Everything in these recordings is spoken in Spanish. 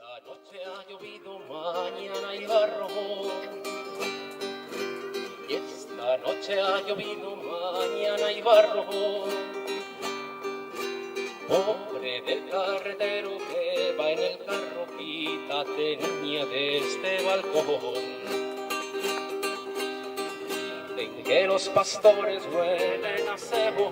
Esta noche ha llovido, mañana hay barro. Y esta noche ha llovido, mañana hay barro. Pobre del carretero que va en el carro, quítate niña de este balcón. Dicen que los pastores huelen a cebo.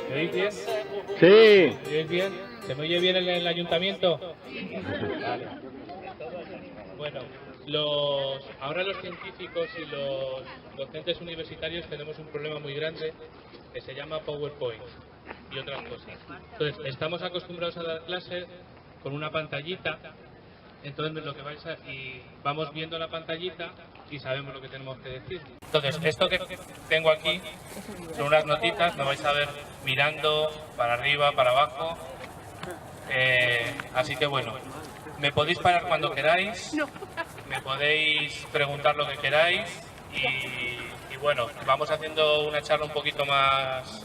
¿Me oís bien? Sí. ¿Me oís bien? ¿Se me oye bien en el ayuntamiento? Vale. Bueno, ahora los científicos y los docentes universitarios tenemos un problema muy grande que se llama PowerPoint y otras cosas. Entonces, estamos acostumbrados a dar clases con una pantallita. Entonces lo que y vamos viendo la pantallita y sabemos lo que tenemos que decir. Entonces, esto que tengo aquí son unas notitas, me vais a ver mirando para arriba, para abajo. Así que bueno, me podéis parar cuando queráis, me podéis preguntar lo que queráis y bueno, vamos haciendo una charla un poquito más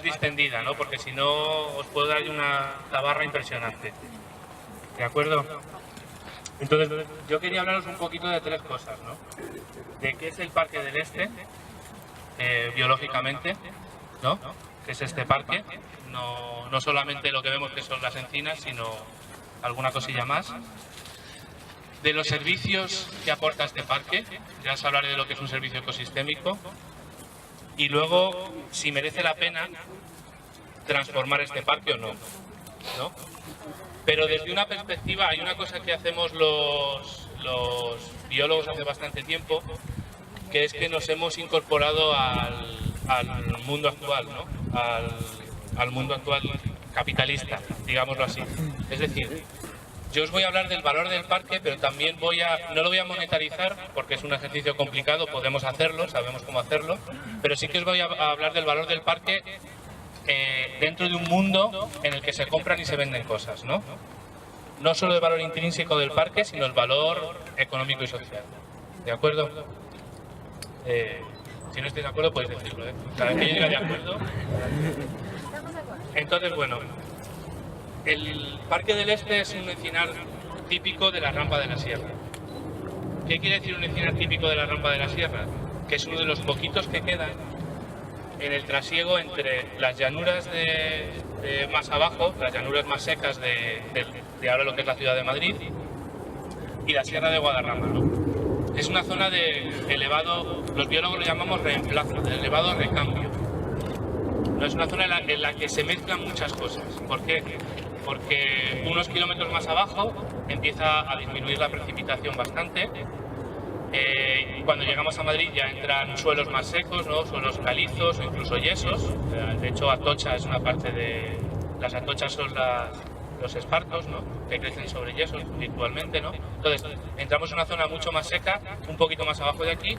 distendida, ¿no? Porque si no os puedo dar una tabarra impresionante. ¿De acuerdo? Entonces, yo quería hablaros un poquito de tres cosas, ¿no? De qué es el Parque del Este, biológicamente, ¿no? ¿Qué es este parque? No solamente lo que vemos que son las encinas, sino alguna cosilla más. De los servicios que aporta este parque, ya os hablaré de lo que es un servicio ecosistémico. Y luego, si merece la pena transformar este parque o no, ¿no? Pero desde una perspectiva, hay una cosa que hacemos los biólogos hace bastante tiempo, que es que nos hemos incorporado al mundo actual, ¿no? Al mundo actual capitalista, digámoslo así. Es decir, yo os voy a hablar del valor del parque, pero también no lo voy a monetarizar, porque es un ejercicio complicado, podemos hacerlo, sabemos cómo hacerlo, pero sí que os voy a hablar del valor del parque dentro de un mundo en el que se compran y se venden cosas, ¿no? No solo el valor intrínseco del parque, sino el valor económico y social. ¿De acuerdo? Si no estáis de acuerdo, podéis decirlo, ¿eh? Cada vez que yo diga de acuerdo. Entonces, bueno, el Parque del Este es un encinar típico de la Rampa de la Sierra. ¿Qué quiere decir un encinar típico de la Rampa de la Sierra? Que es uno de los poquitos que quedan en el trasiego entre las llanuras de más abajo, las llanuras más secas de ahora lo que es la ciudad de Madrid, y la Sierra de Guadarrama, ¿no? Es una zona de elevado, los biólogos lo llamamos reemplazo, de elevado recambio. No es una zona en la que se mezclan muchas cosas. ¿Por qué? Porque unos kilómetros más abajo empieza a disminuir la precipitación bastante. Cuando llegamos a Madrid ya entran suelos más secos, ¿no? Suelos calizos o incluso yesos. De hecho, Atocha es una parte de... Las atochas son los espartos, ¿no? Que crecen sobre yesos virtualmente, ¿no? Entonces, entramos en una zona mucho más seca, un poquito más abajo de aquí,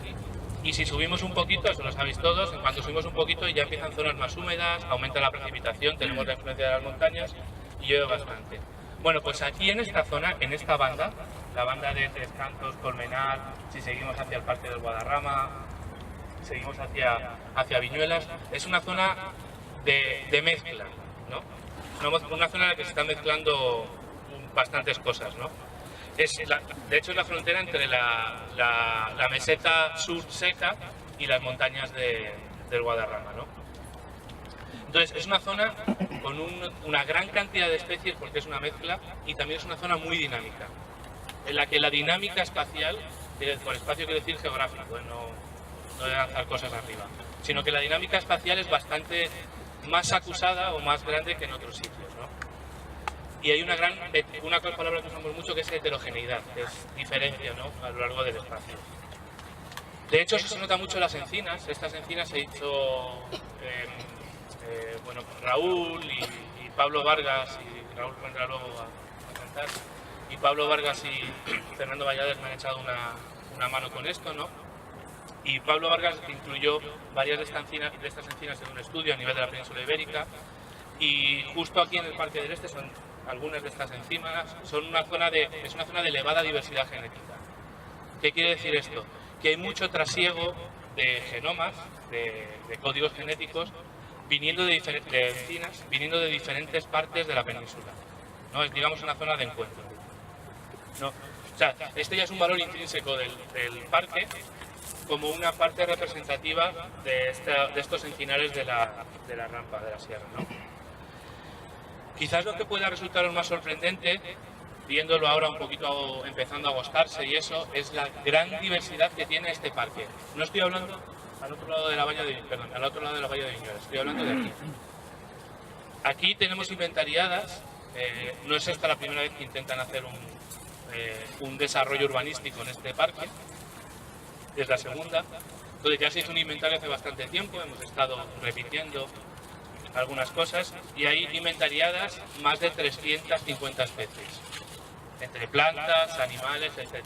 y si subimos un poquito, eso lo sabéis todos, en cuanto subimos un poquito ya empiezan zonas más húmedas, aumenta la precipitación, tenemos la influencia de las montañas y llueve bastante. Bueno, pues aquí en esta zona, en esta banda, la banda de Tres Cantos, Colmenar, si seguimos hacia el Parque del Guadarrama, seguimos hacia Viñuelas, es una zona de mezcla, ¿no? Una zona en la que se están mezclando bastantes cosas, ¿no? De hecho es la frontera entre la meseta sur seca y las montañas del Guadarrama, ¿no? Entonces es una zona con una gran cantidad de especies porque es una mezcla y también es una zona muy dinámica, en la que la dinámica espacial, por espacio quiero decir geográfico, no de lanzar cosas arriba, sino que la dinámica espacial es bastante más acusada o más grande que en otros sitios, ¿no? Y hay una palabra que usamos mucho que es heterogeneidad, que es diferencia, ¿no? A lo largo del espacio. De hecho, eso se nota mucho en las encinas. Estas encinas se hizo bueno, Raúl y Pablo Vargas, y Raúl vendrá luego a cantar, y Pablo Vargas y Fernando Valladares me han echado una mano con esto, ¿no? Y Pablo Vargas incluyó varias de estas encinas en un estudio a nivel de la península ibérica, y justo aquí en el Parque del Este son algunas de estas encinas, es una zona de elevada diversidad genética. ¿Qué quiere decir esto? Que hay mucho trasiego de genomas, de códigos genéticos, viniendo de encinas, viniendo de diferentes partes de la península, ¿no? Es, digamos, una zona de encuentro, ¿no? O sea, este ya es un valor intrínseco del parque, como una parte representativa de estos encinares de la rampa de la sierra, ¿no? Quizás lo que pueda resultaros más sorprendente, viéndolo ahora un poquito empezando a agostarse y eso, es la gran diversidad que tiene este parque. No estoy hablando al otro lado de la valla de Viñuelas, estoy hablando de aquí. Aquí tenemos inventariadas, no es esta la primera vez que intentan hacer un desarrollo urbanístico en este parque, es la segunda. Entonces ya se hizo un inventario hace bastante tiempo, hemos estado repitiendo algunas cosas y hay inventariadas más de 350 especies, entre plantas, animales, etc.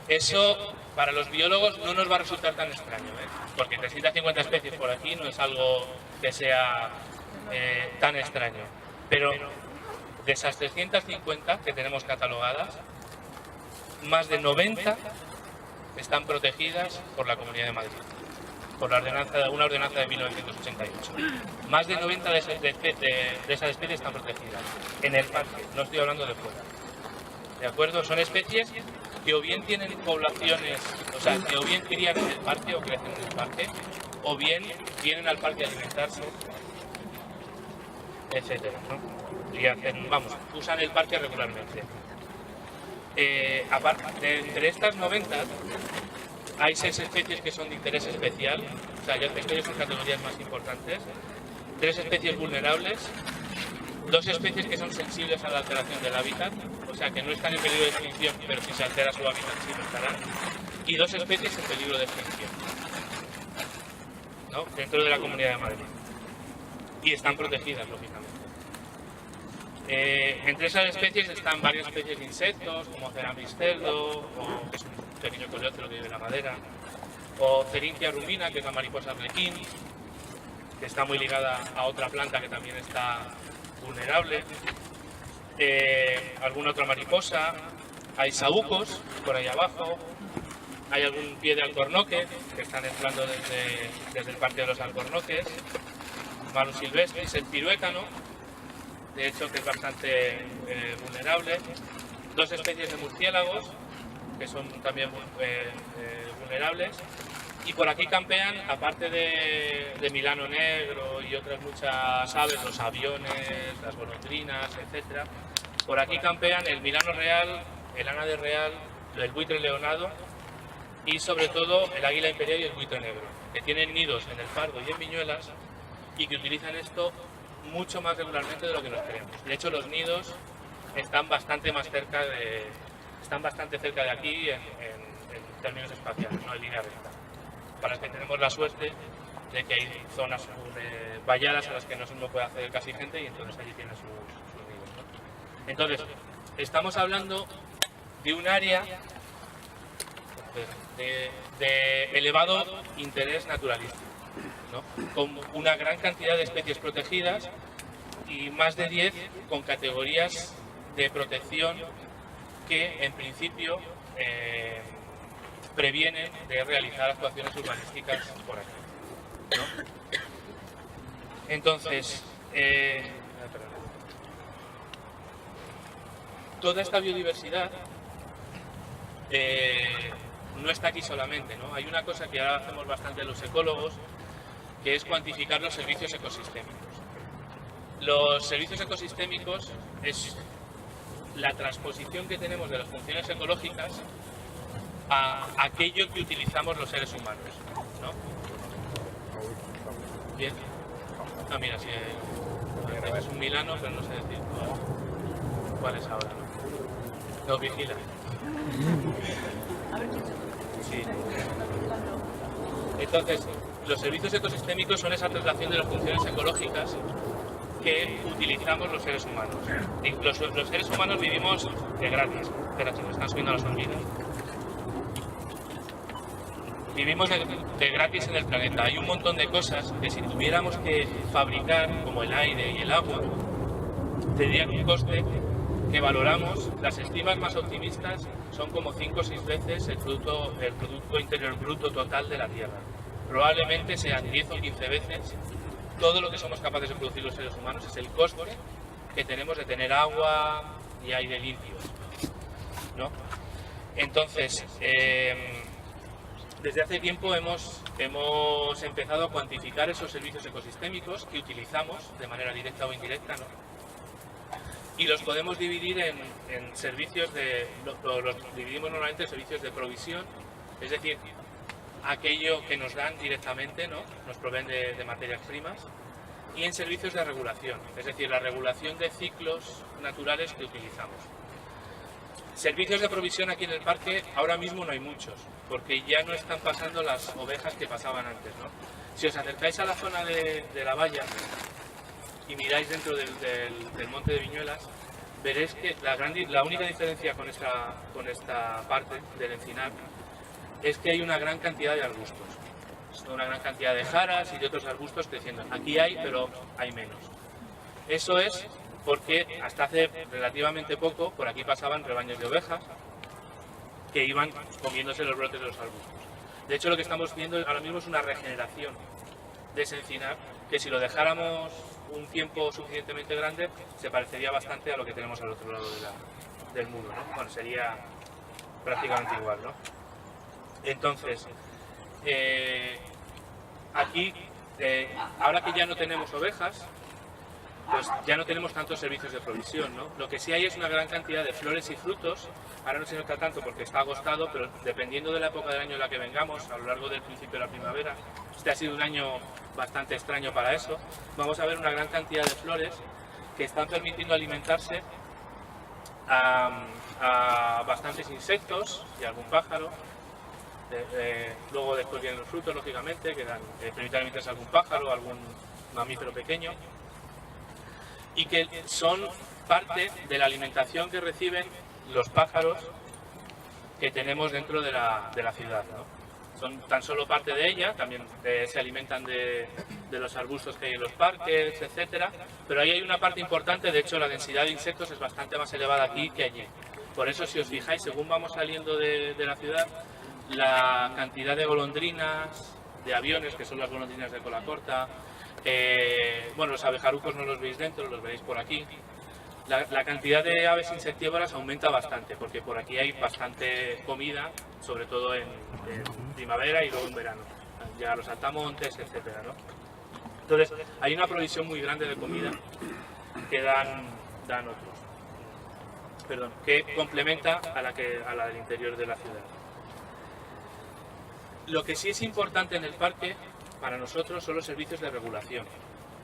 Eso para los biólogos no nos va a resultar tan extraño, porque 350 especies por aquí no es algo que sea tan extraño. Pero de esas 350 que tenemos catalogadas, más de 90 están protegidas por la Comunidad de Madrid, por una ordenanza de 1988. Más de 90 de esas especies están protegidas en el parque, no estoy hablando de fuera. ¿De acuerdo? Son especies que o bien tienen poblaciones, o sea, que o bien crían en el parque o crecen en el parque, o bien vienen al parque a alimentarse, etcétera, ¿no? Y usan el parque regularmente. Aparte, entre estas 90 hay 6 especies que son de interés especial, o sea, ya especies son categorías más importantes, 3 especies vulnerables, 2 especies que son sensibles a la alteración del hábitat, o sea que no están en peligro de extinción, pero si se altera su hábitat sí lo estarán, y 2 especies en peligro de extinción, ¿no? Dentro de la Comunidad de Madrid. Y están protegidas, lógicamente. Entre esas especies están varias especies de insectos, como Cerambis cerdo, que es un pequeño coleóptero que vive en la madera, o Cerinthia rumina, que es la mariposa arlequín, que está muy ligada a otra planta que también está vulnerable, alguna otra mariposa, hay saúcos por ahí abajo, hay algún pie de alcornoque que están entrando desde el Parque de los Alcornoques, Malus silvestris, el piruécano, de hecho que es bastante vulnerable, 2 especies de murciélagos que son también vulnerables, y por aquí campean, aparte de milano negro y otras muchas aves, los aviones, las golondrinas, etc. Por aquí campean el milano real, el ánade real, el buitre leonado y sobre todo el águila imperial y el buitre negro, que tienen nidos en el Pardo y en Viñuelas y que utilizan esto mucho más regularmente de lo que nos creemos. De hecho, los nidos están bastante cerca de aquí en términos espaciales, no en línea recta. Para los que tenemos la suerte de que hay zonas valladas a las que no se puede acceder casi gente y entonces allí tienen sus nidos, ¿no? Entonces, estamos hablando de un área de elevado interés naturalístico, ¿no? Con una gran cantidad de especies protegidas y más de 10 con categorías de protección que en principio previenen de realizar actuaciones urbanísticas por aquí, ¿no? Entonces, toda esta biodiversidad no está aquí solamente, ¿no? Hay una cosa que ahora hacemos bastante los ecólogos, que es cuantificar los servicios ecosistémicos. Los servicios ecosistémicos es la transposición que tenemos de las funciones ecológicas a aquello que utilizamos los seres humanos, ¿no? Bien. Ah, mira, si es un milano, pero no sé decir cuál es ahora, ¿no? Nos vigila. Sí. Entonces, los servicios ecosistémicos son esa traslación de las funciones ecológicas que utilizamos los seres humanos. Y los seres humanos vivimos de gratis. Espera, se me están subiendo las hormigas. Vivimos de gratis en el planeta. Hay un montón de cosas que si tuviéramos que fabricar, como el aire y el agua, tendrían un coste que valoramos. Las estimas más optimistas son como 5 o 6 veces el Producto Interior Bruto total de la Tierra. Probablemente sean 10 o 15 veces todo lo que somos capaces de producir los seres humanos es el coste que tenemos de tener agua y aire limpios, ¿no? Entonces, desde hace tiempo hemos empezado a cuantificar esos servicios ecosistémicos que utilizamos de manera directa o indirecta, ¿no? Y los podemos dividir en servicios los dividimos normalmente en servicios de provisión, es decir, aquello que nos dan directamente, ¿no? Nos proveen de materias primas, y en servicios de regulación, es decir, la regulación de ciclos naturales que utilizamos. Servicios de provisión aquí en el parque ahora mismo no hay muchos, porque ya no están pasando las ovejas que pasaban antes, ¿no? Si os acercáis a la zona de la valla y miráis dentro del monte de Viñuelas, veréis que la única diferencia con esta parte del encinar es que hay una gran cantidad de arbustos, una gran cantidad de jaras y de otros arbustos creciendo. Aquí hay, pero hay menos. Eso es porque hasta hace relativamente poco por aquí pasaban rebaños de ovejas que iban comiéndose los brotes de los arbustos. De hecho, lo que estamos viendo ahora mismo es una regeneración de ese encinar, que si lo dejáramos un tiempo suficientemente grande se parecería bastante a lo que tenemos al otro lado del muro, ¿no? Bueno, sería prácticamente igual, ¿no? Entonces, aquí, ahora que ya no tenemos ovejas, pues ya no tenemos tantos servicios de provisión, ¿no? Lo que sí hay es una gran cantidad de flores y frutos. Ahora no se nota tanto porque está agostado, pero dependiendo de la época del año en la que vengamos, a lo largo del principio de la primavera, este ha sido un año bastante extraño para eso, vamos a ver una gran cantidad de flores que están permitiendo alimentarse a bastantes insectos y algún pájaro. Luego después vienen los frutos, lógicamente, que permiten alimentarse a algún pájaro o algún mamífero pequeño, y que son parte de la alimentación que reciben los pájaros que tenemos dentro de la ciudad, ¿no? Son tan solo parte de ella, también se alimentan de los arbustos que hay en los parques, etcétera, pero ahí hay una parte importante. De hecho, la densidad de insectos es bastante más elevada aquí que allí. Por eso, si os fijáis, según vamos saliendo de la ciudad, la cantidad de golondrinas, de aviones, que son las golondrinas de cola corta, bueno, los abejarucos no los veis dentro, los veréis por aquí. La cantidad de aves insectívoras aumenta bastante, porque por aquí hay bastante comida, sobre todo en primavera y luego en verano. Ya los altamontes, etcétera, ¿no? Entonces, hay una provisión muy grande de comida que dan otros. Perdón, que complementa a la del interior de la ciudad. Lo que sí es importante en el parque para nosotros son los servicios de regulación,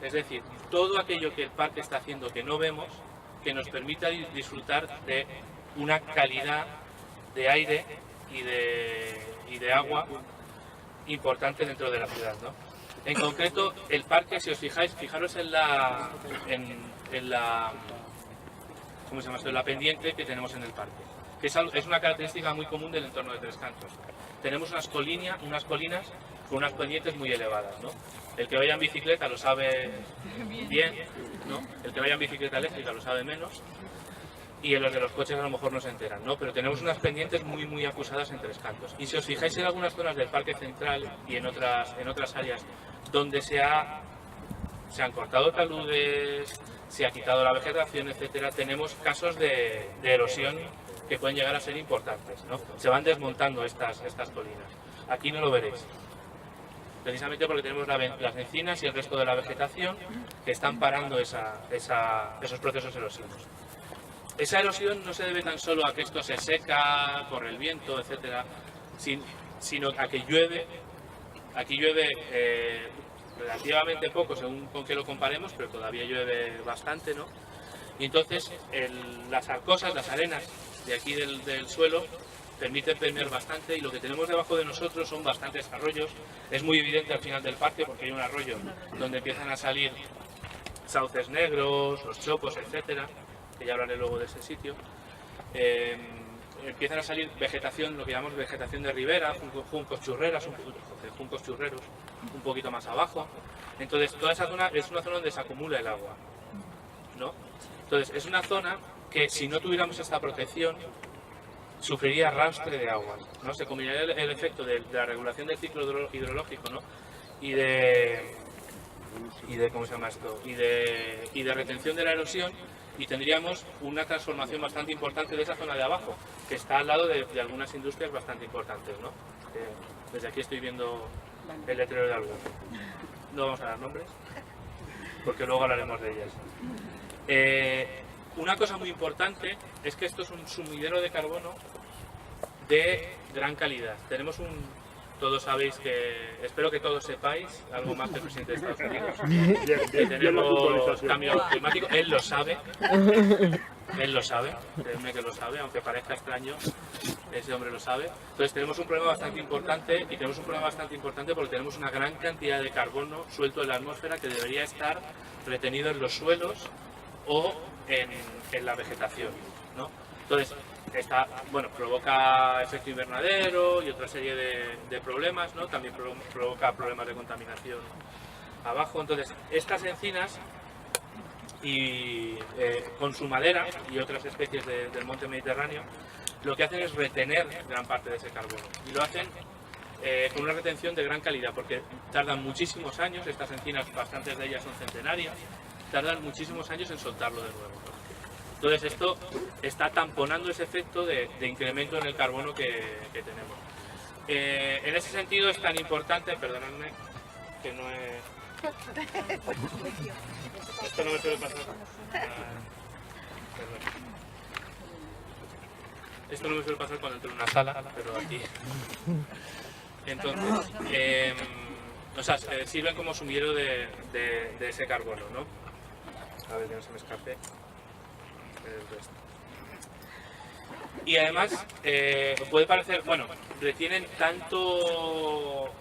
es decir, todo aquello que el parque está haciendo que no vemos, que nos permita disfrutar de una calidad de aire y de agua importante dentro de la ciudad, ¿no? En concreto, el parque, si os fijáis, fijaros en la ¿cómo se llama esto? En la pendiente que tenemos en el parque, que es una característica muy común del entorno de Tres Cantos. Tenemos unas colinas con unas pendientes muy elevadas, ¿no? El que vaya en bicicleta lo sabe bien, ¿no? El que vaya en bicicleta eléctrica lo sabe menos, y en los de los coches a lo mejor no se enteran, ¿no? Pero tenemos unas pendientes muy acusadas en Tres Cantos. Y si os fijáis en algunas zonas del Parque Central y en otras áreas donde se han cortado taludes, se ha quitado la vegetación, etcétera, tenemos casos de erosión que pueden llegar a ser importantes, ¿no? Se van desmontando estas colinas. Aquí no lo veréis, precisamente porque tenemos las encinas y el resto de la vegetación que están parando esos procesos erosivos. Esa erosión no se debe tan solo a que esto se seca por el viento, etcétera, sino a que llueve. Aquí llueve relativamente poco según con qué lo comparemos, pero todavía llueve bastante, ¿no? Y entonces las arcosas, las arenas de aquí del suelo permiten permear bastante, y lo que tenemos debajo de nosotros son bastantes arroyos. Es muy evidente al final del parque porque hay un arroyo donde empiezan a salir sauces negros, los chopos, etcétera, que ya hablaré luego de ese sitio. Empiezan a salir vegetación, lo que llamamos vegetación de ribera, juncos churreros un poquito más abajo. Entonces toda esa zona es una zona donde se acumula el agua, ¿no? Entonces es una zona que, si no tuviéramos esta protección, sufriría arrastre de aguas, ¿no? Se combinaría el efecto de la regulación del ciclo hidrológico, ¿no? y de ¿cómo se llama esto? Y de retención de la erosión, y tendríamos una transformación bastante importante de esa zona de abajo, que está al lado de algunas industrias bastante importantes, ¿no? Desde aquí estoy viendo el letrero de algo. No vamos a dar nombres, porque luego hablaremos de ellas. Una cosa muy importante es que esto es un sumidero de carbono de gran calidad. Tenemos todos sabéis espero que todos sepáis, algo más que el presidente de Estados Unidos, que tenemos cambio climático. Él lo sabe, créeme que lo sabe, aunque parezca extraño, ese hombre lo sabe. Entonces tenemos un problema bastante importante, y tenemos un problema bastante importante porque tenemos una gran cantidad de carbono suelto en la atmósfera que debería estar retenido en los suelos o en la vegetación, ¿no? Entonces, provoca efecto invernadero y otra serie de problemas, ¿no? También provoca problemas de contaminación abajo. Entonces, estas encinas con su madera y otras especies del monte Mediterráneo, lo que hacen es retener gran parte de ese carbono, y lo hacen con una retención de gran calidad, porque tardan muchísimos años. Estas encinas, bastantes de ellas son centenarias, tardan muchísimos años en soltarlo de nuevo, ¿no? Entonces esto está tamponando ese efecto de incremento en el carbono que tenemos. En ese sentido es tan importante, perdonadme, que no es... Esto no me suele pasar. Esto no me suele pasar cuando entro en una sala, pero aquí... Entonces, sirven como sumidero de ese carbono, ¿no? A ver, que no se me escape. Y además puede parecer, retienen tanto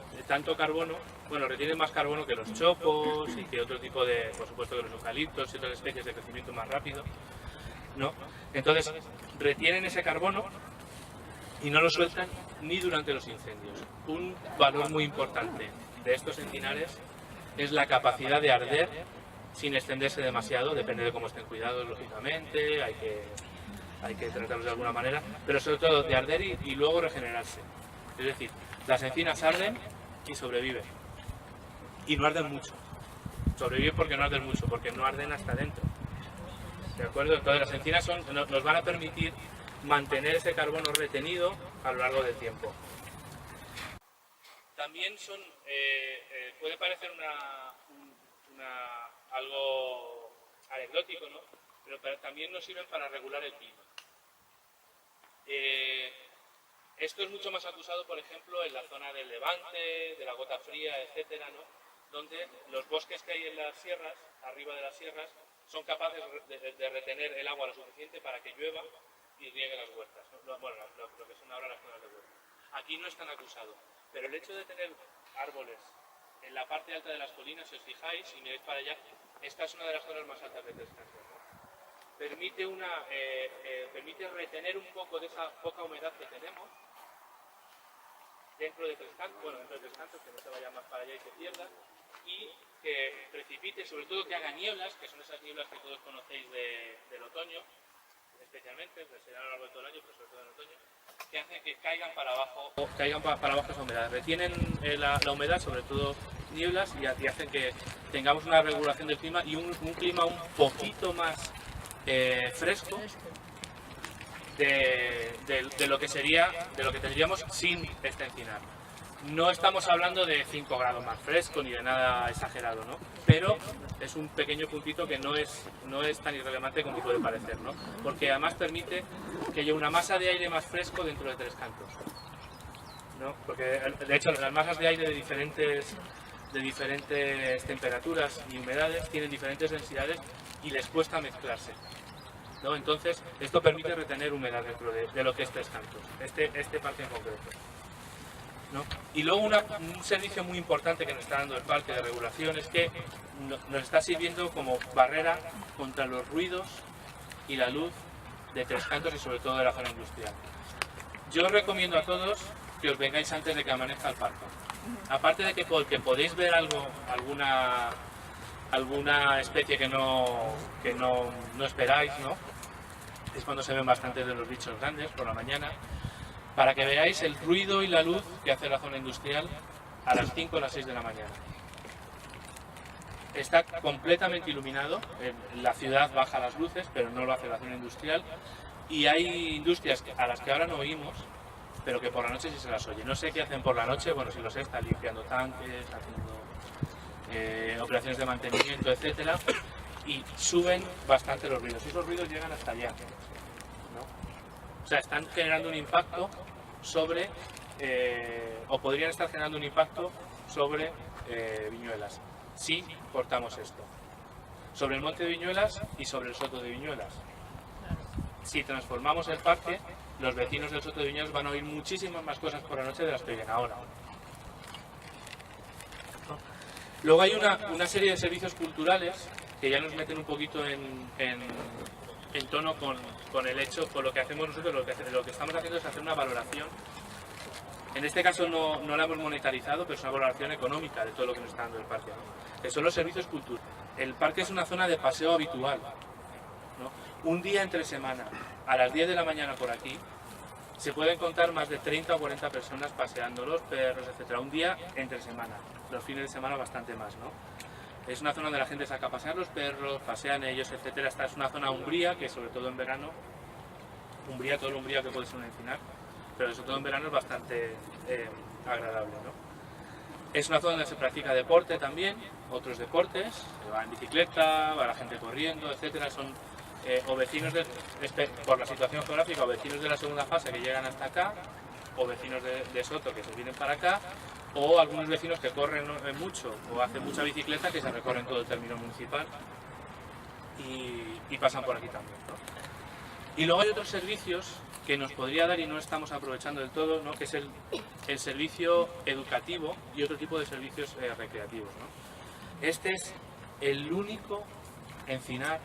carbono, retienen más carbono que los chopos y que otro tipo de, por supuesto, que los eucaliptos y otras especies de crecimiento más rápido, ¿no? Entonces retienen ese carbono y no lo sueltan ni durante los incendios. Un valor muy importante de estos encinares es la capacidad de arder sin extenderse demasiado. Depende de cómo estén cuidados, lógicamente, hay que tratarlos de alguna manera, pero sobre todo de arder y luego regenerarse. Es decir, las encinas arden y sobreviven, y no arden mucho. Sobreviven porque no arden mucho, porque no arden hasta dentro, ¿de acuerdo? Entonces las encinas nos van a permitir mantener ese carbono retenido a lo largo del tiempo. También puede parecer algo anecdótico, ¿no? Pero también nos sirven para regular el clima. Esto es mucho más acusado, por ejemplo, en la zona del Levante, de la Gota Fría, etcétera, ¿no? Donde los bosques que hay en las sierras, arriba de las sierras, son capaces de retener el agua lo suficiente para que llueva y riegue las huertas, ¿no? Lo que son ahora las zonas de huerta. Aquí no es tan acusado, pero el hecho de tener árboles en la parte alta de las colinas, si os fijáis y miráis para allá, esta es una de las zonas más altas de Tres Cantos, ¿no? Permite retener un poco de esa poca humedad que tenemos dentro de Tres Cantos, que no se vaya más para allá y se pierda, y que precipite, sobre todo que haga nieblas, que son esas nieblas que todos conocéis del otoño, especialmente, que se dan a lo largo de todo el año, pero sobre todo en otoño, que hacen que caigan para abajo esa humedad. Retienen la humedad, sobre todo nieblas, y hacen que tengamos una regulación del clima y un clima un poquito más fresco de lo que tendríamos sin este encinar. No estamos hablando de 5 grados más fresco ni de nada exagerado, ¿no? Pero es un pequeño puntito que no es tan irrelevante como puede parecer, ¿no? Porque además permite que haya una masa de aire más fresco dentro de Tres Cantos, ¿no? Porque de hecho las masas de aire de diferentes temperaturas y humedades tienen diferentes densidades y les cuesta mezclarse, ¿no? Entonces esto permite retener humedad dentro de lo que es Tres Cantos, este parque en concreto, ¿no? Y luego un servicio muy importante que nos está dando el parque de regulación es que nos está sirviendo como barrera contra los ruidos y la luz de Tres Cantos y sobre todo de la zona industrial. Yo os recomiendo a todos que os vengáis antes de que amanezca el parque. Aparte de que podéis ver alguna especie que no esperáis, ¿no? Es cuando se ven bastantes de los bichos grandes por la mañana, para que veáis el ruido y la luz que hace la zona industrial a las 5 o las 6 de la mañana. está completamente iluminado, la ciudad baja las luces, pero no lo hace la zona industrial, y hay industrias a las que ahora no oímos, pero que por la noche sí se las oye. No sé qué hacen por la noche, bueno, si lo sé, están limpiando tanques, haciendo operaciones de mantenimiento, etcétera, y suben bastante los ruidos. Y esos ruidos llegan hasta allá, ¿no? O sea, están generando un impacto sobre, o podrían estar generando un impacto sobre Viñuelas, si cortamos esto. Sobre el monte de Viñuelas y sobre el soto de Viñuelas. Si transformamos el parque, los vecinos del soto de Viñuelas van a oír muchísimas más cosas por la noche de las que oyen ahora. Luego hay una serie de servicios culturales que ya nos meten un poquito en tono con el hecho, con lo que hacemos nosotros. Lo que estamos haciendo es hacer una valoración. En este caso no la hemos monetarizado, pero es una valoración económica de todo lo que nos está dando el parque, ¿no? Que son los servicios culturales. El parque es una zona de paseo habitual, ¿no? Un día entre semana, a las 10 de la mañana por aquí, se pueden contar más de 30 o 40 personas paseando los perros, etc. Un día entre semana, los fines de semana bastante más, ¿no? Es una zona donde la gente saca a pasear los perros, pasean ellos, etc. Esta es una zona umbría, que sobre todo en verano, todo lo umbría que puede ser un encinar, pero sobre todo en verano es bastante agradable, ¿no? Es una zona donde se practica deporte también, otros deportes, se va en bicicleta, va la gente corriendo, etcétera. Son o vecinos por la situación geográfica, o vecinos de la segunda fase que llegan hasta acá, o vecinos de Soto que se vienen para acá, o algunos vecinos que corren mucho o hacen mucha bicicleta que se recorren todo el término municipal y pasan por aquí también, ¿no? Y luego hay otros servicios que nos podría dar y no estamos aprovechando del todo, ¿no? Que es el servicio educativo y otro tipo de servicios recreativos, ¿no? Este es el único encinar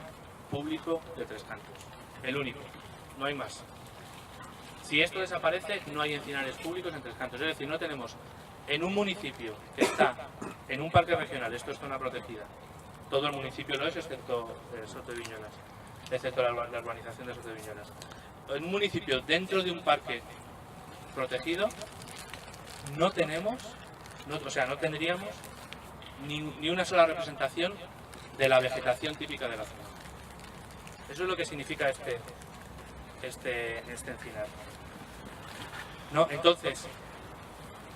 público de Tres Cantos, el único, no hay más. Si esto desaparece, no hay encinares públicos en Tres Cantos, es decir, no tenemos en un municipio que está en un parque regional, esto es zona protegida, todo el municipio lo es excepto Soto de Viñuelas, excepto la urbanización de Soto de Viñuelas. En un municipio dentro de un parque protegido no tenemos, no tendríamos ni una sola representación de la vegetación típica de la zona. Eso es lo que significa este encinar, ¿no? Entonces,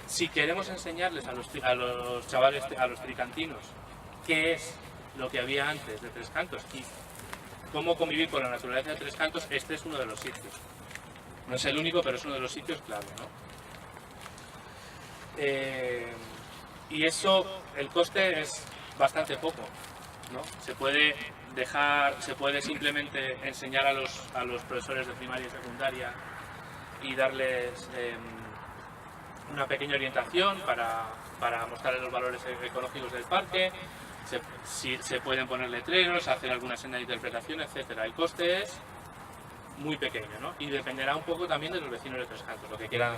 si queremos enseñarles a los chavales, a los tricantinos, qué es lo que había antes de Tres Cantos y cómo convivir con la naturaleza de Tres Cantos, este es uno de los sitios. No es el único, pero es uno de los sitios clave, ¿no? Y eso, el coste es bastante poco, ¿no? Se puede simplemente enseñar a los profesores de primaria y secundaria y darles una pequeña orientación para mostrarles los valores ecológicos del parque. Se pueden poner letreros, hacer alguna senda de interpretación, etcétera. El coste es muy pequeño, ¿no? Y dependerá un poco también de los vecinos de Tres Cantos, lo que quieran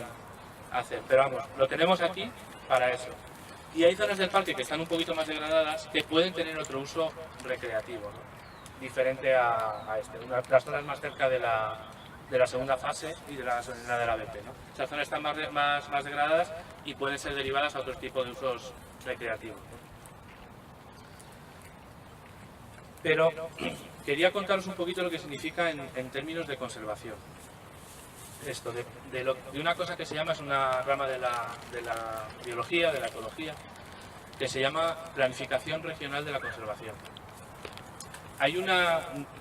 hacer. Pero vamos, lo tenemos aquí para eso. Y hay zonas del parque que están un poquito más degradadas que pueden tener otro uso recreativo, ¿no? Diferente a este. Las zonas más cerca de la segunda fase y de la gasolinera de la BP, ¿no? Esas zonas están más degradadas y pueden ser derivadas a otro tipo de usos recreativos, ¿no? Pero quería contaros un poquito lo que significa en términos de conservación. Esto, de una cosa que se llama, es una rama de la biología, de la ecología, que se llama planificación regional de la conservación. Hay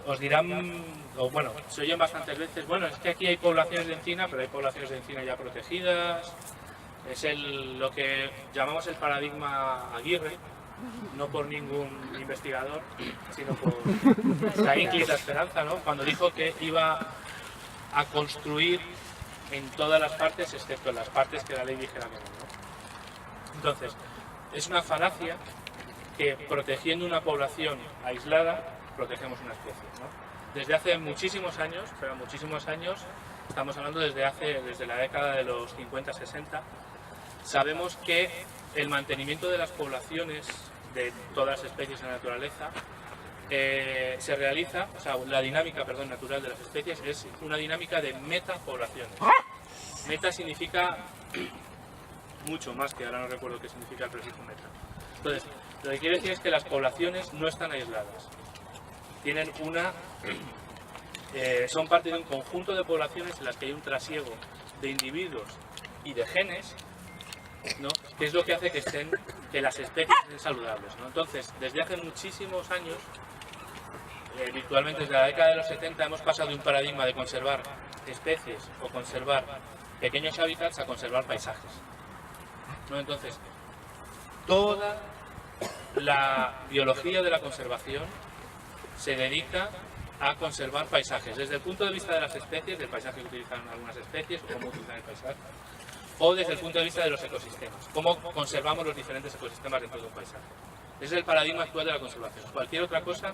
os dirán, o bueno, se oyen bastantes veces, bueno, es que aquí hay poblaciones de encina, pero hay poblaciones de encina ya protegidas, es lo que llamamos el paradigma Aguirre, no por ningún investigador, sino por Caín Quis la Esperanza, ¿no? Cuando dijo que iba a construir en todas las partes, excepto en las partes que la ley dijera que no, ¿no? Entonces, es una falacia que protegiendo una población aislada, protegemos una especie, ¿no? Desde hace muchísimos años, estamos hablando desde la década de los 50-60, sabemos que el mantenimiento de las poblaciones de todas las especies en la naturaleza se realiza, o sea, la dinámica, natural de las especies es una dinámica de metapoblaciones. Meta significa mucho más, que ahora no recuerdo qué significa el prefijo meta. Entonces, Lo que quiere decir es que las poblaciones no están aisladas. Tienen son parte de un conjunto de poblaciones en las que hay un trasiego de individuos y de genes, ¿no? Que es lo que hace que las especies estén saludables, ¿no? Entonces, desde hace muchísimos años, virtualmente desde la década de los 70, hemos pasado de un paradigma de conservar especies o conservar pequeños hábitats a conservar paisajes, ¿no? Entonces, toda la biología de la conservación se dedica a conservar paisajes, desde el punto de vista de las especies, del paisaje que utilizan algunas especies o cómo utilizan el paisaje, o desde el punto de vista de los ecosistemas, cómo conservamos los diferentes ecosistemas dentro de un paisaje. Ese es el paradigma actual de la conservación. Cualquier otra cosa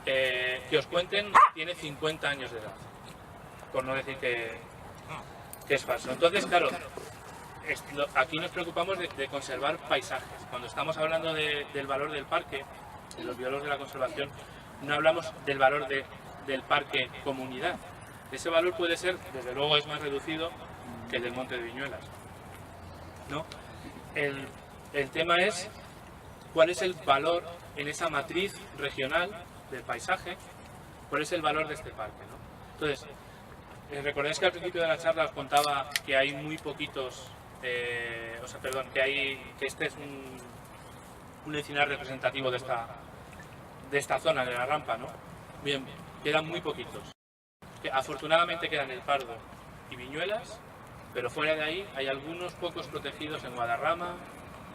que os cuenten tiene 50 años de edad, por no decir que es falso. Entonces, claro, aquí nos preocupamos de conservar paisajes. Cuando estamos hablando del valor del parque, de los biólogos de la conservación, no hablamos del valor del parque comunidad. Ese valor puede ser, desde luego es más reducido que el del Monte de Viñuelas, ¿no? El tema es cuál es el valor en esa matriz regional del paisaje, cuál es el valor de este parque, ¿no? Entonces, recordáis que al principio de la charla os contaba que hay muy poquitos, que este es un encinar representativo de esta zona de la rampa, ¿no? Bien, quedan muy poquitos. Afortunadamente quedan el Pardo y Viñuelas, pero fuera de ahí hay algunos pocos protegidos en Guadarrama,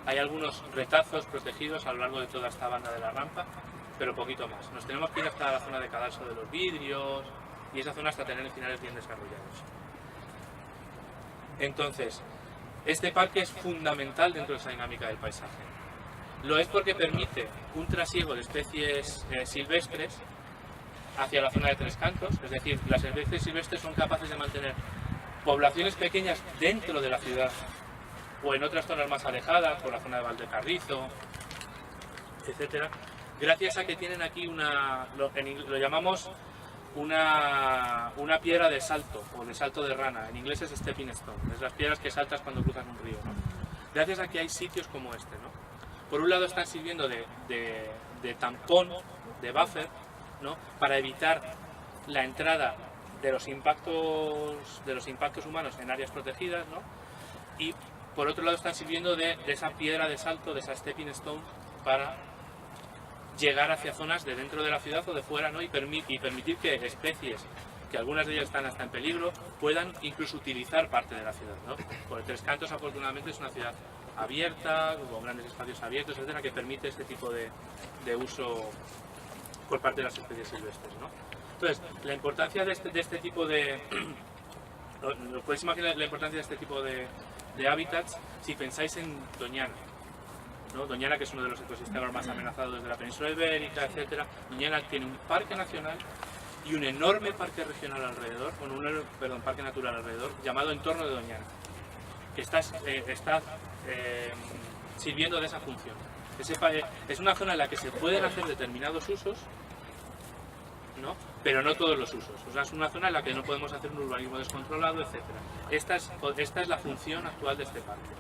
hay algunos retazos protegidos a lo largo de toda esta banda de la rampa, pero poquito más. Nos tenemos que ir hasta la zona de Cadalso de los Vidrios y esa zona hasta tener encinares bien desarrollados. Entonces, este parque es fundamental dentro de esa dinámica del paisaje. Lo es porque permite un trasiego de especies silvestres hacia la zona de Tres Cantos, es decir, las especies silvestres son capaces de mantener poblaciones pequeñas dentro de la ciudad o en otras zonas más alejadas, por la zona de Valdecarrizo, etcétera, gracias a que tienen aquí lo llamamos una piedra de salto o de salto de rana, en inglés es stepping stone, es las piedras que saltas cuando cruzas un río, ¿no? Gracias a que hay sitios como este, ¿no? Por un lado están sirviendo de tampón, de buffer, ¿no? Para evitar la entrada de los impactos humanos en áreas protegidas, ¿no? Y por otro lado están sirviendo de esa piedra de salto, de esa stepping stone, para llegar hacia zonas de dentro de la ciudad o de fuera, ¿no? y permitir que especies, que algunas de ellas están hasta en peligro, puedan incluso utilizar parte de la ciudad, ¿no? Porque Tres Cantos afortunadamente es una ciudad abierta, con grandes espacios abiertos, etcétera, que permite este tipo de uso por parte de las especies silvestres, ¿no? Entonces, la importancia de este tipo de... ¿Os podéis imaginar la importancia de este tipo de hábitats si pensáis en Doñana, ¿no? Doñana, que es uno de los ecosistemas más amenazados de la península ibérica, etcétera. Doñana tiene un parque nacional y un enorme parque regional alrededor, parque natural alrededor, llamado Entorno de Doñana, que está sirviendo de esa función. Es una zona en la que se pueden hacer determinados usos, ¿no? Pero no todos los usos. O sea, es una zona en la que no podemos hacer un urbanismo descontrolado, etc. Esta es la función actual de este parque.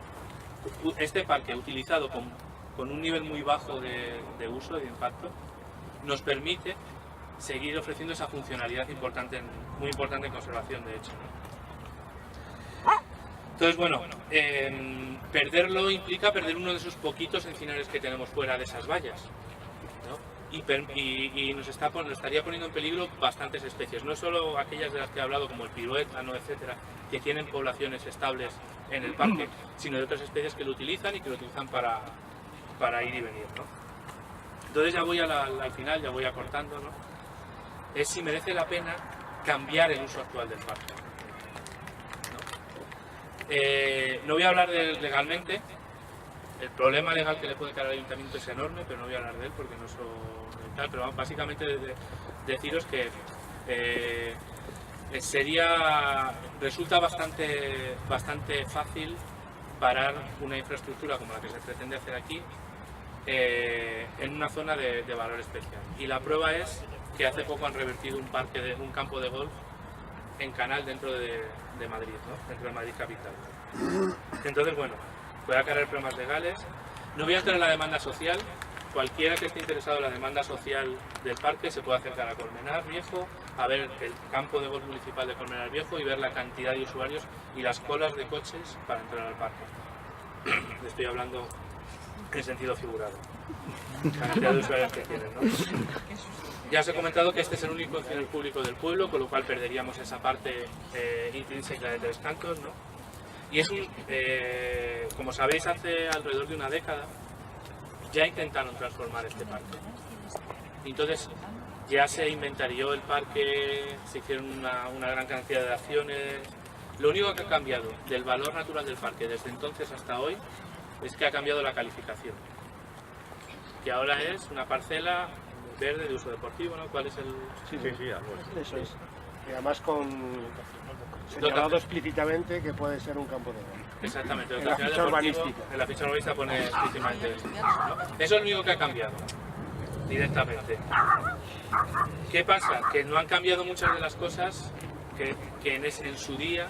Este parque, utilizado con un nivel muy bajo de uso y de impacto, nos permite seguir ofreciendo esa funcionalidad muy importante en conservación, de hecho, ¿no? Entonces, bueno, perderlo implica perder uno de esos poquitos encinares que tenemos fuera de esas vallas, ¿no? Y nos estaría poniendo en peligro bastantes especies, no solo aquellas de las que he hablado, como el piruétano, etcétera, que tienen poblaciones estables en el parque, sino de otras especies que lo utilizan y que lo utilizan para ir y venir, ¿no? Entonces ya voy al final, ya voy acortando, ¿no? Es si merece la pena cambiar el uso actual del parque, ¿no? No voy a hablar legalmente. El problema legal que le puede caer al ayuntamiento es enorme, pero no voy a hablar de él porque no soy tal, pero básicamente deciros que resulta bastante fácil parar una infraestructura como la que se pretende hacer aquí en una zona de valor especial. Y la prueba es que hace poco han revertido un campo de golf en Canal dentro de Madrid, ¿no? Dentro de Madrid capital. Entonces, bueno, puede acarrear problemas legales. No voy a entrar en la demanda social. Cualquiera que esté interesado en la demanda social del parque se puede acercar a Colmenar Viejo, a ver el campo de golf municipal de Colmenar Viejo y ver la cantidad de usuarios y las colas de coches para entrar al parque. Estoy hablando en sentido figurado. La cantidad de usuarios que tienen, ¿no? Ya os he comentado que este es el único escenario público del pueblo, con lo cual perderíamos esa parte intrínseca de Tres Cantos, ¿no? Y es un, como sabéis, hace alrededor de una década ya intentaron transformar este parque. Entonces ya se inventarió el parque, se hicieron una gran cantidad de acciones. Lo único que ha cambiado del valor natural del parque desde entonces hasta hoy es que ha cambiado la calificación, que ahora es una parcela verde de uso deportivo, ¿no? ¿Cuál es el...? Sí, algo así. Eso es. Y además señalado explícitamente que puede ser un campo de golf. Exactamente, En la ficha urbanística. En la ficha urbanística pone explícitamente eso, ¿no? Eso es lo único que ha cambiado, directamente. ¿Qué pasa? Que no han cambiado muchas de las cosas que en su día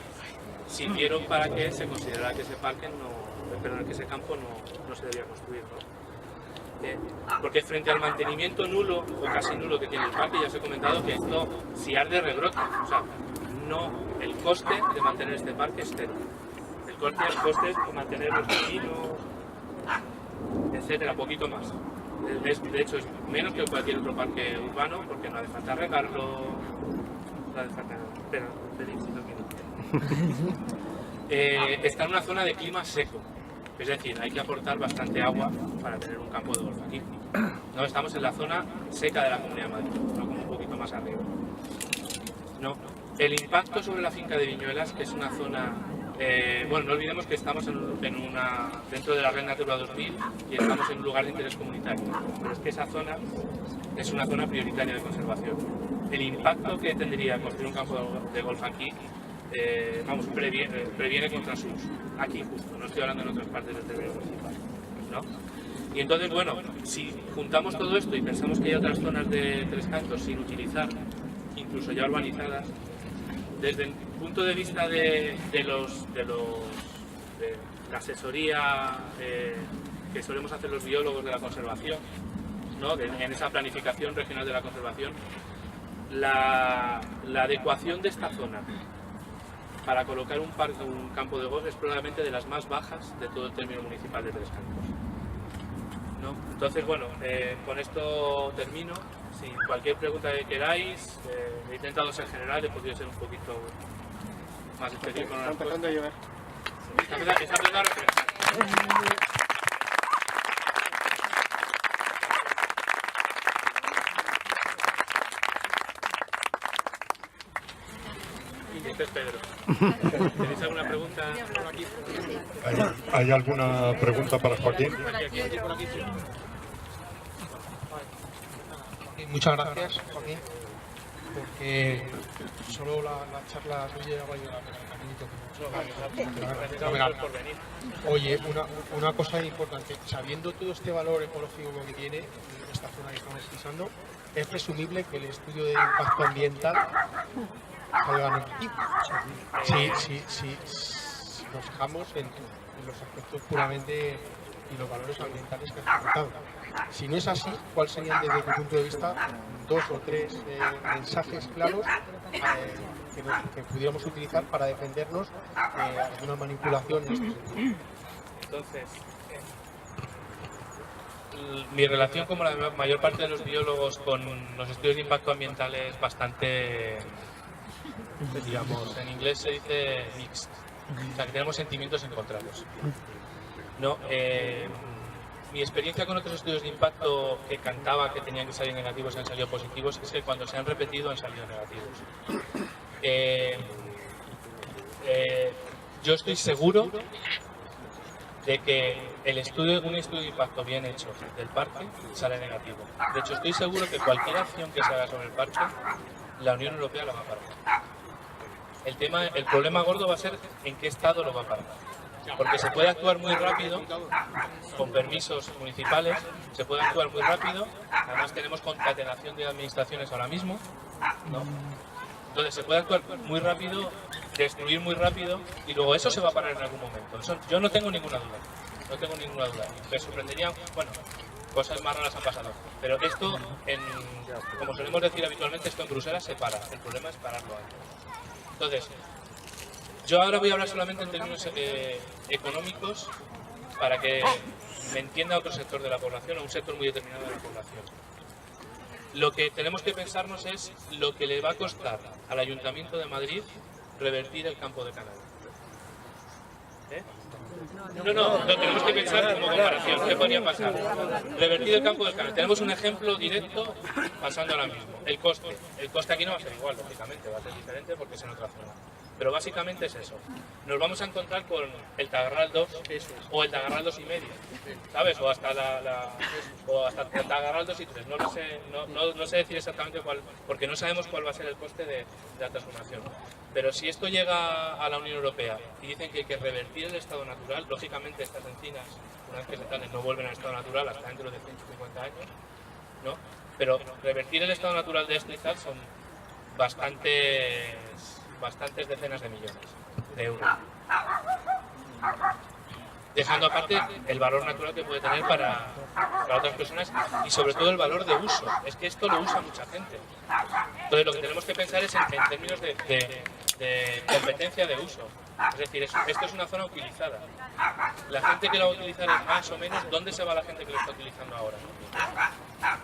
sirvieron para que se considerara que ese parque que ese campo no se debía construir, ¿no? Porque frente al mantenimiento nulo o casi nulo que tiene el parque, ya os he comentado que esto, si arde, rebrota. O sea, el coste de mantener este parque es cero. El coste es mantener los caminos, etcétera, poquito más. De hecho, es menos que cualquier otro parque urbano, porque no hace falta regarlo, no hace falta... Espera, feliz, 2 minutos. Está en una zona de clima seco. Es decir, hay que aportar bastante agua para tener un campo de golf aquí. No, estamos en la zona seca de la Comunidad de Madrid, no como un poquito más arriba. No. El impacto sobre la finca de Viñuelas, que es una zona... bueno, no olvidemos que estamos dentro de la Red Natura 2000 y estamos en un lugar de interés comunitario. Pero es que esa zona es una zona prioritaria de conservación. El impacto que tendría construir un campo de golf aquí previene contra su uso, aquí justo, no estoy hablando en otras partes del territorio municipal, ¿no? Y entonces, bueno, si juntamos todo esto y pensamos que hay otras zonas de Tres Cantos sin utilizar, incluso ya urbanizadas, desde el punto de vista de la asesoría que solemos hacer los biólogos de la conservación, ¿no? En esa planificación regional de la conservación, la adecuación de esta zona para colocar un campo de golf es probablemente de las más bajas de todo el término municipal de Tres Cantos, ¿no? Entonces, bueno, con esto termino. Si cualquier pregunta que queráis, he intentado ser general, he podido ser un poquito más específico. Está empezando a llover. Está empezando a refrescar. Pedro. ¿Tenéis alguna pregunta por aquí? ¿Hay alguna pregunta para Joaquín? Muchas gracias, Joaquín, porque solo la charla suya va a ayudar a por venir. Oye, una cosa importante, sabiendo todo este valor ecológico que tiene esta zona que estamos pisando, es presumible que el estudio de impacto ambiental salga negativo. Si nos fijamos en los aspectos puramente y los valores ambientales que has comentado. Si no es así, ¿cuáles serían desde tu punto de vista 2 o 3 mensajes claros que pudiéramos utilizar para defendernos de alguna manipulación en este sentido? Entonces, mi relación como la mayor parte de los biólogos con los estudios de impacto ambiental es bastante, digamos, en inglés se dice mixed, o sea que tenemos sentimientos encontrados. No, mi experiencia con otros estudios de impacto que cantaba que tenían que salir negativos y han salido positivos es que cuando se han repetido han salido negativos. Yo estoy seguro de que un estudio de impacto bien hecho del parque sale negativo. De hecho, estoy seguro que cualquier acción que se haga sobre el parque, la Unión Europea la va a parar. El problema gordo va a ser en qué estado lo va a parar. Porque se puede actuar muy rápido, con permisos municipales, se puede actuar muy rápido, además tenemos concatenación de administraciones ahora mismo, ¿no? Entonces se puede actuar muy rápido, destruir muy rápido, y luego eso se va a parar en algún momento. Eso, yo no tengo ninguna duda. no tengo ninguna duda. Me sorprendería, bueno, cosas más raras han pasado, pero esto, como solemos decir habitualmente, esto en Bruselas se para, el problema es pararlo antes. Entonces, yo ahora voy a hablar solamente en términos económicos para que me entienda otro sector de la población o un sector muy determinado de la población. Lo que tenemos que pensarnos es lo que le va a costar al Ayuntamiento de Madrid revertir el campo de Canal. No, tenemos que pensar como comparación. ¿Qué podría pasar? Revertir el campo del Canal. Tenemos un ejemplo directo pasando ahora mismo. El coste. El coste aquí no va a ser igual, lógicamente, va a ser diferente porque es en otra zona. Pero básicamente es eso. Nos vamos a encontrar con el Tagarral 2 o el Tagarral 2,5, ¿sabes? O hasta el Tagarral 2 y 3. No lo sé, no sé decir exactamente cuál, porque no sabemos cuál va a ser el coste de la transformación. Pero si esto llega a la Unión Europea y dicen que hay que revertir el estado natural, lógicamente estas encinas, una vez que se talen, no vuelven al estado natural hasta dentro de 150 años, ¿no? Pero revertir el estado natural de esto y tal son bastantes decenas de millones de euros. Dejando aparte el valor natural que puede tener para otras personas y sobre todo el valor de uso. Es que esto lo usa mucha gente. Entonces lo que tenemos que pensar es en términos de competencia de uso. Es decir, esto es una zona utilizada. La gente que lo va a utilizar es más o menos, ¿dónde se va la gente que lo está utilizando ahora?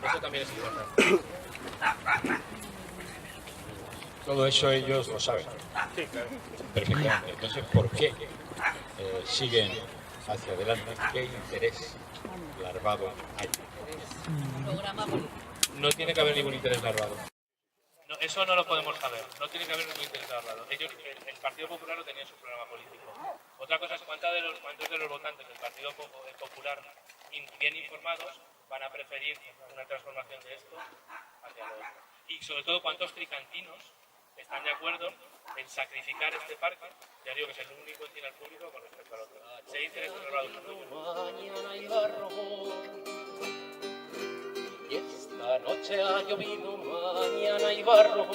Eso también es importante. Todo eso ellos lo saben perfectamente. Entonces, ¿por qué siguen hacia adelante? ¿Qué interés larvado hay? No tiene que haber ningún interés larvado. No, eso no lo podemos saber. No tiene que haber ningún interés larvado. Ellos, el Partido Popular lo tenía en su programa político. Otra cosa es cuántos de los votantes del Partido Popular bien informados van a preferir una transformación de esto hacia lo otro. Y sobre todo cuántos tricantinos están de acuerdo en sacrificar este parque, ya digo que es el único encina al público con respecto al otro. Si hay intereses cerrados Mañana hay barro y esta noche ha llovido, mañana hay barro.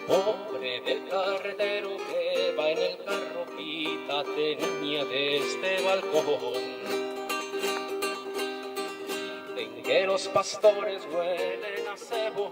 Pobre del carretero que va en el carro, quítate niña de este balcón. Dicen que los pastores huelen a cebo